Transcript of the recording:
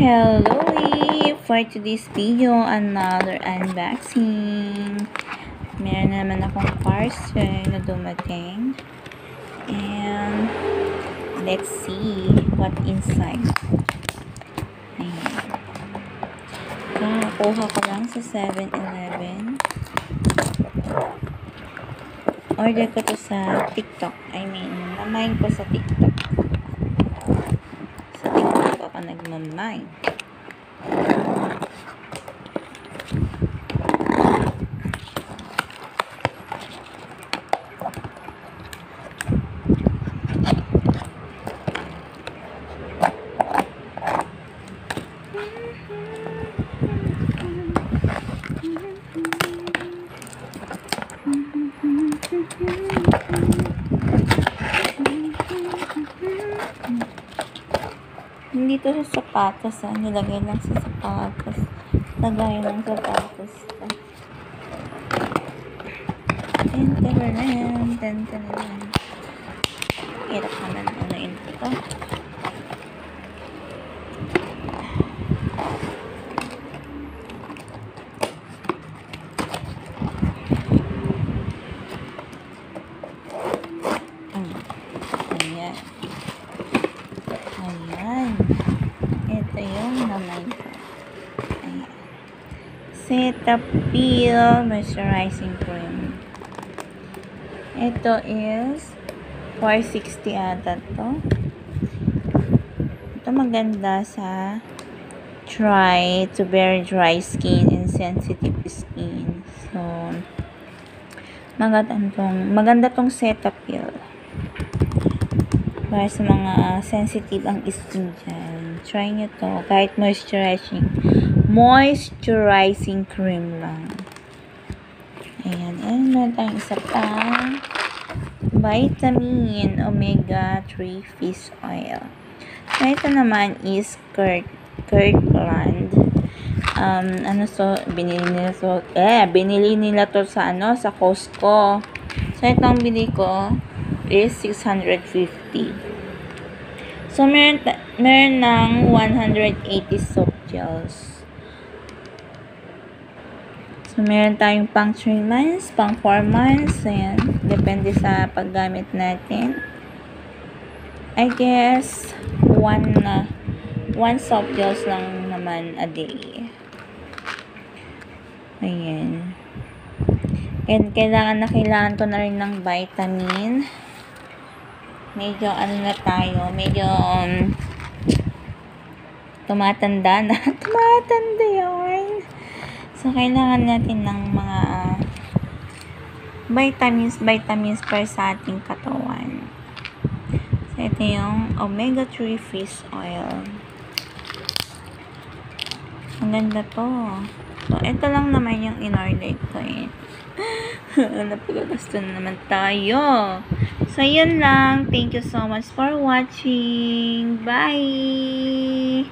Hello! For today's video, another unboxing. Meron naman akong parcel na dumating. And let's see what inside. Ayan. Nakakuha ko lang sa 7-Eleven. Order ko to sa TikTok. Namain ko sa TikTok. Sa TikTok ako nagmamain. Hindi to sa sapatos, nilagay lang sa sapatos. Lagay lang sa sapatos. Ten-ten-ren. Hirap naman unain ito. Ayan. Ayan. Ito yung naman ko. Ayan. Cetaphil Moisturizing Cream. Ito is 460 ata to. Ito maganda sa dry to very dry skin and sensitive skin. So, maganda tong Cetaphil. Para sa mga sensitive ang skin dyan. Try nyo to. Kahit moisturizing cream lang. Ayan. And meron tayong isa pang vitamin omega 3 fish oil. So, ito naman is Kirkland. Binili nila to sa sa Costco. So, itong bili ko is 650. So, meron ng 180 soap gels. So, meron tayong pang 3 months, pang 4 months. Ayan. Depende sa paggamit natin. I guess, one soap gels lang naman a day. Ayan. And kailangan ko na rin ng vitamin. Medyo na tayo, medyo tumatanda na. Tumatanda yun. So, kailangan natin ng mga vitamins para sa ating katawan. So, ito yung omega 3 fish oil. Ang ganda to. So, ito lang naman yung in-order ko Napagagasto na naman tayo. So, yun lang. Thank you so much for watching. Bye!